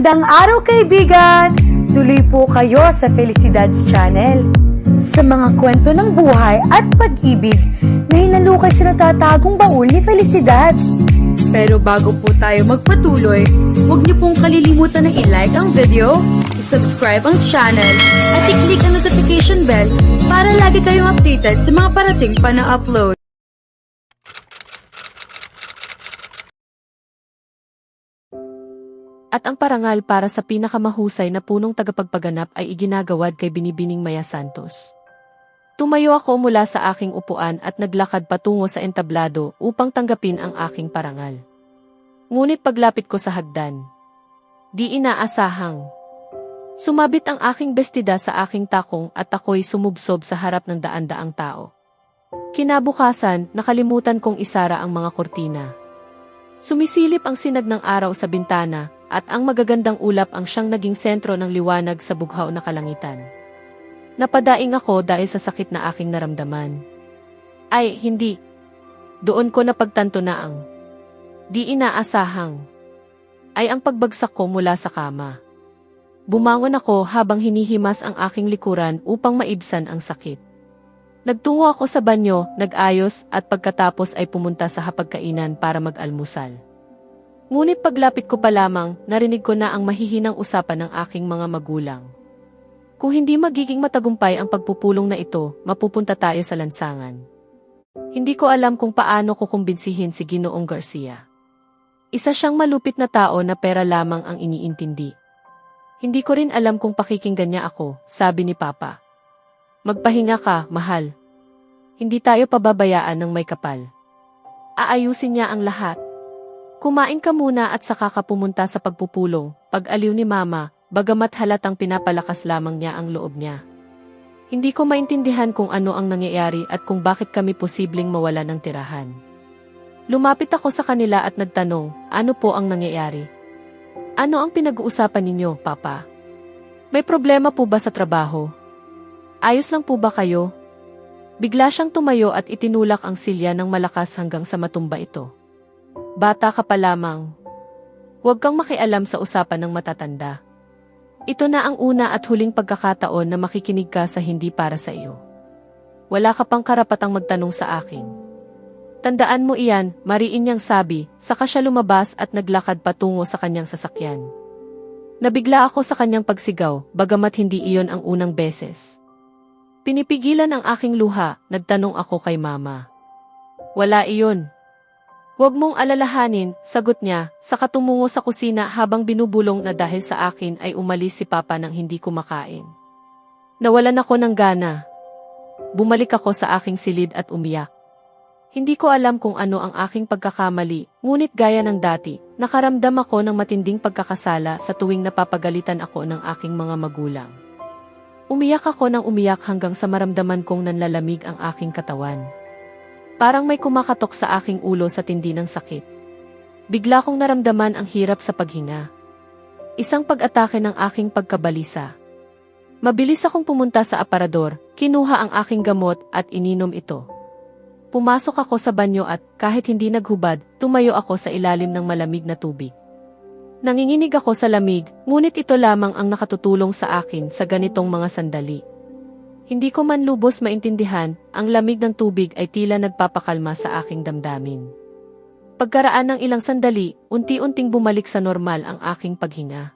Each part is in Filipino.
Magandang araw kaibigan! Tuloy po kayo sa Felicidad's Channel. Sa mga kwento ng buhay at pag-ibig na hinalukay sa natatagong baul ni Felicidad. Pero bago po tayo magpatuloy, huwag niyo pong kalilimutan na i-like ang video, i-subscribe ang channel, at i-click ang notification bell para lagi kayong updated sa mga parating pa na upload. At ang parangal para sa pinakamahusay na punong tagapagpaganap ay iginagawad kay Binibining Maya Santos. Tumayo ako mula sa aking upuan at naglakad patungo sa entablado upang tanggapin ang aking parangal. Ngunit paglapit ko sa hagdan, di inaasahang sumabit ang aking bestida sa aking takong at ako'y sumubsob sa harap ng daan-daang tao. Kinabukasan, nakalimutan kong isara ang mga kortina. Sumisilip ang sinag ng araw sa bintana, at ang magagandang ulap ang siyang naging sentro ng liwanag sa bughaw na kalangitan. Napadaing ako dahil sa sakit na aking naramdaman. Ay, hindi. Doon ko napagtanto na ang di inaasahang ay ang pagbagsak ko mula sa kama. Bumangon ako habang hinihimas ang aking likuran upang maibsan ang sakit. Nagtungo ako sa banyo, nag-ayos at pagkatapos ay pumunta sa hapagkainan para mag-almusal. Ngunit paglapit ko pa lamang, narinig ko na ang mahihinang usapan ng aking mga magulang. Kung hindi magiging matagumpay ang pagpupulong na ito, mapupunta tayo sa lansangan. Hindi ko alam kung paano ko kumbinsihin si Ginoong Garcia. Isa siyang malupit na tao na pera lamang ang iniintindi. Hindi ko rin alam kung pakikinggan niya ako, sabi ni Papa. Magpahinga ka, mahal. Hindi tayo pababayaan ng may kapal. Aayusin niya ang lahat. Kumain ka muna at saka ka pumunta sa pagpupulong, pag-aliw ni Mama, bagamat halatang pinapalakas lamang niya ang loob niya. Hindi ko maintindihan kung ano ang nangyayari at kung bakit kami posibleng mawala ng tirahan. Lumapit ako sa kanila at nagtanong, ano po ang nangyayari? Ano ang pinag-uusapan ninyo, Papa? May problema po ba sa trabaho? Ayos lang po ba kayo? Bigla siyang tumayo at itinulak ang silya ng malakas hanggang sa matumba ito. Bata ka pa lamang. Huwag kang makialam sa usapan ng matatanda. Ito na ang una at huling pagkakataon na makikinig ka sa hindi para sa iyo. Wala ka pang karapatang magtanong sa akin. Tandaan mo iyan, mariin niyang sabi, saka siya lumabas at naglakad patungo sa kanyang sasakyan. Nabigla ako sa kanyang pagsigaw, bagamat hindi iyon ang unang beses. Pinipigilan ang aking luha, nagtanong ako kay Mama. Wala iyon. Huwag mong alalahanin, sagot niya, saka tumungo sa kusina habang binubulong na dahil sa akin ay umalis si Papa nang hindi kumakain. Nawalan ako ng gana. Bumalik ako sa aking silid at umiyak. Hindi ko alam kung ano ang aking pagkakamali, ngunit gaya ng dati, nakaramdam ako ng matinding pagkakasala sa tuwing napapagalitan ako ng aking mga magulang. Umiyak ako ng umiyak hanggang sa maramdaman kong nanlalamig ang aking katawan. Parang may kumakatok sa aking ulo sa tindi ng sakit. Bigla kong naramdaman ang hirap sa paghinga. Isang pag-atake ng aking pagkabalisa. Mabilis akong pumunta sa aparador, kinuha ang aking gamot at ininom ito. Pumasok ako sa banyo at, kahit hindi naghubad, tumayo ako sa ilalim ng malamig na tubig. Nanginginig ako sa lamig, ngunit ito lamang ang nakatutulong sa akin sa ganitong mga sandali. Hindi ko man lubos maintindihan, ang lamig ng tubig ay tila nagpapakalma sa aking damdamin. Pagkaraan ng ilang sandali, unti-unting bumalik sa normal ang aking paghinga.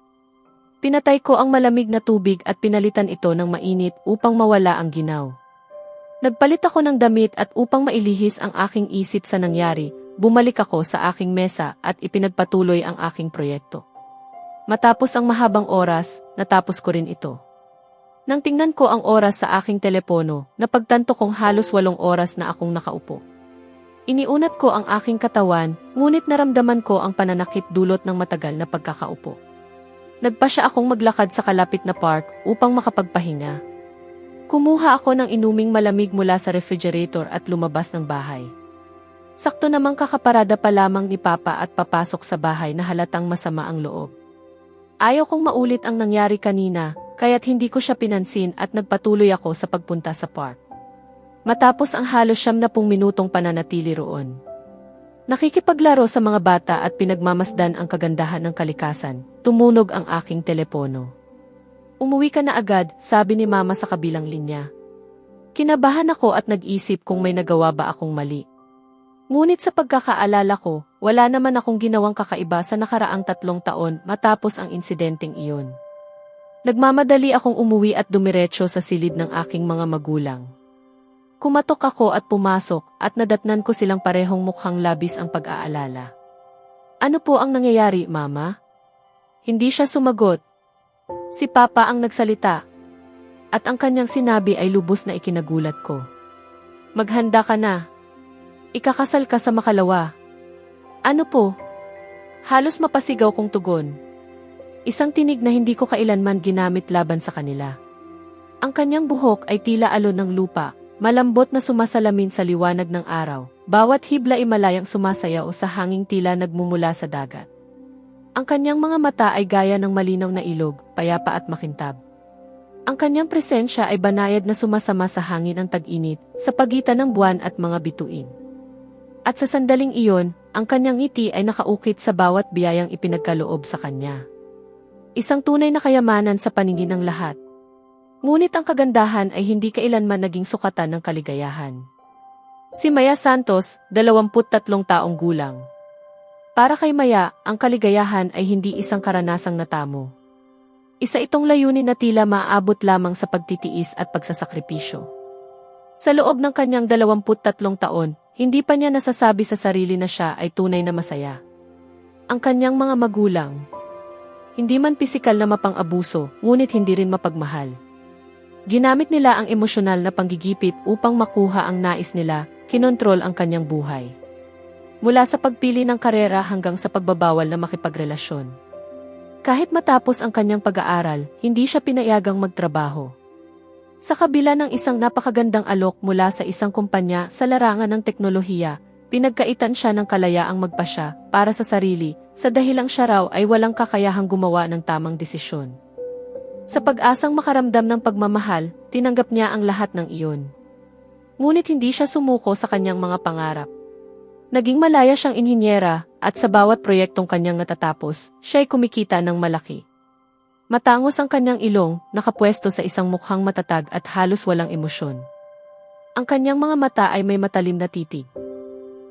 Pinatay ko ang malamig na tubig at pinalitan ito ng mainit upang mawala ang ginaw. Nagpalit ako ng damit at upang mailihis ang aking isip sa nangyari, bumalik ako sa aking mesa at ipinagpatuloy ang aking proyekto. Matapos ang mahabang oras, natapos ko rin ito. Nang tingnan ko ang oras sa aking telepono, napagtanto kong halos 8 oras na akong nakaupo. Iniunat ko ang aking katawan, ngunit naramdaman ko ang pananakit dulot ng matagal na pagkakaupo. Nagpasya akong maglakad sa kalapit na park upang makapagpahinga. Kumuha ako ng inuming malamig mula sa refrigerator at lumabas ng bahay. Sakto namang kakaparada pa lamang ni Papa at papasok sa bahay na halatang masama ang loob. Ayaw kong maulit ang nangyari kanina, kaya't hindi ko siya pinansin at nagpatuloy ako sa pagpunta sa park. Matapos ang halos 70 minutong pananatili roon, Nakikipaglaro sa mga bata at pinagmamasdan ang kagandahan ng kalikasan. Tumunog ang aking telepono. Umuwi ka na agad, sabi ni Mama sa kabilang linya. Kinabahan ako at nag-isip kung may nagawa ba akong mali. Ngunit sa pagkakaalala ko, wala naman akong ginawang kakaiba sa nakaraang 3 taon matapos ang insidenteng iyon. Nagmamadali akong umuwi at dumiretso sa silid ng aking mga magulang. Kumatok ako at pumasok at nadatnan ko silang parehong mukhang labis ang pag-aalala. Ano po ang nangyayari, Mama? Hindi siya sumagot. Si Papa ang nagsalita. At ang kanyang sinabi ay lubos na ikinagulat ko. Maghanda ka na. Ikakasal ka sa makalawa. Ano po? Halos mapasigaw kong tugon. Isang tinig na hindi ko kailanman ginamit laban sa kanila. Ang kanyang buhok ay tila alon ng lupa, malambot na sumasalamin sa liwanag ng araw. Bawat hibla ay malayang sumasayaw sa hanging tila nagmumula sa dagat. Ang kanyang mga mata ay gaya ng malinaw na ilog, payapa at makintab. Ang kanyang presensya ay banayad na sumasama sa hangin ng tag-init, sa pagitan ng buwan at mga bituin. At sa sandaling iyon, ang kanyang ngiti ay nakaukit sa bawat biyayang ipinagkaloob sa kanya. Isang tunay na kayamanan sa paningin ng lahat. Ngunit ang kagandahan ay hindi kailanman naging sukatan ng kaligayahan. Si Maya Santos, 23 taong gulang. Para kay Maya, ang kaligayahan ay hindi isang karanasang natamo. Isa itong layunin na tila maaabot lamang sa pagtitiis at pagsasakripisyo. Sa loob ng kanyang 23 taon, hindi pa niya nasasabi sa sarili na siya ay tunay na masaya. Ang kanyang mga magulang, hindi man pisikal na mapang-abuso, ngunit hindi rin mapagmahal. Ginamit nila ang emosyonal na panggigipit upang makuha ang nais nila, kinontrol ang kanyang buhay. Mula sa pagpili ng karera hanggang sa pagbabawal na makipagrelasyon. Kahit matapos ang kanyang pag-aaral, hindi siya pinayagang magtrabaho. Sa kabila ng isang napakagandang alok mula sa isang kumpanya sa larangan ng teknolohiya, pinagkaitan siya ng kalayaang magpasya para sa sarili, sa dahilang siya raw ay walang kakayahang gumawa ng tamang desisyon. Sa pag-asang makaramdam ng pagmamahal, tinanggap niya ang lahat ng iyon. Ngunit hindi siya sumuko sa kanyang mga pangarap. Naging malaya siyang inhinyera, at sa bawat proyektong kanyang natatapos, siya'y kumikita ng malaki. Matangos ang kanyang ilong, nakapwesto sa isang mukhang matatag at halos walang emosyon. Ang kanyang mga mata ay may matalim na titig.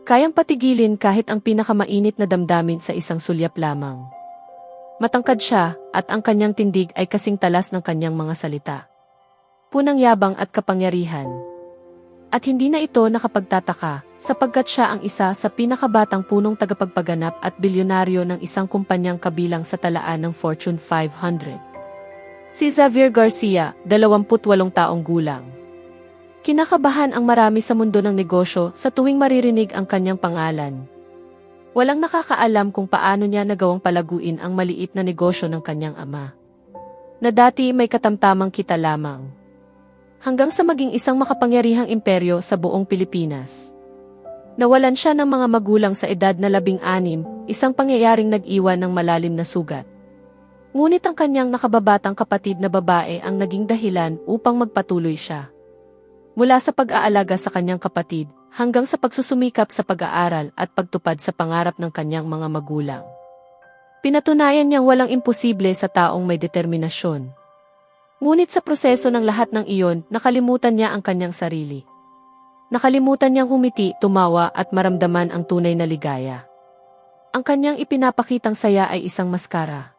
Kayang patigilin kahit ang pinakamainit na damdamin sa isang sulyap lamang. Matangkad siya, at ang kanyang tindig ay kasing talas ng kanyang mga salita. Punang yabang at kapangyarihan. At hindi na ito nakapagtataka, sapagkat siya ang isa sa pinakabatang punong tagapagpaganap at bilyonaryo ng isang kumpanyang kabilang sa talaan ng Fortune 500. Si Xavier Garcia, 28 taong gulang. Kinakabahan ang marami sa mundo ng negosyo sa tuwing maririnig ang kanyang pangalan. Walang nakakaalam kung paano niya nagawang palaguin ang maliit na negosyo ng kanyang ama. Na dati may katamtamang kita lamang. Hanggang sa maging isang makapangyarihang imperyo sa buong Pilipinas. Nawalan siya ng mga magulang sa edad na 16, isang pangyayaring nag-iwan ng malalim na sugat. Ngunit ang kanyang nakababatang kapatid na babae ang naging dahilan upang magpatuloy siya. Mula sa pag-aalaga sa kanyang kapatid, hanggang sa pagsusumikap sa pag-aaral at pagtupad sa pangarap ng kanyang mga magulang. Pinatunayan niyang walang imposible sa taong may determinasyon. Ngunit sa proseso ng lahat ng iyon, nakalimutan niya ang kanyang sarili. Nakalimutan niyang humiti, tumawa at maramdaman ang tunay na ligaya. Ang kanyang ipinapakitang saya ay isang maskara.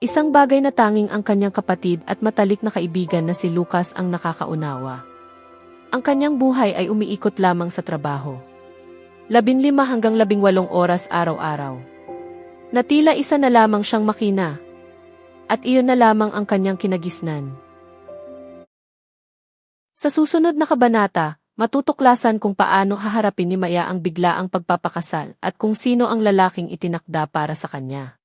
Isang bagay na tanging ang kanyang kapatid at matalik na kaibigan na si Lucas ang nakakaunawa. Ang kanyang buhay ay umiikot lamang sa trabaho. 15 hanggang 18 oras araw-araw. Na tila isa na lamang siyang makina. At iyon na lamang ang kanyang kinagisnan. Sa susunod na kabanata, matutuklasan kung paano haharapin ni Maya ang biglaang pagpapakasal at kung sino ang lalaking itinakda para sa kanya.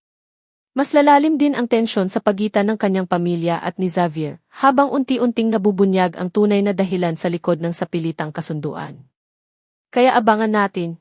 Mas lalalim din ang tensyon sa pagitan ng kanyang pamilya at ni Xavier, habang unti-unting nabubunyag ang tunay na dahilan sa likod ng sapilitang kasunduan. Kaya abangan natin,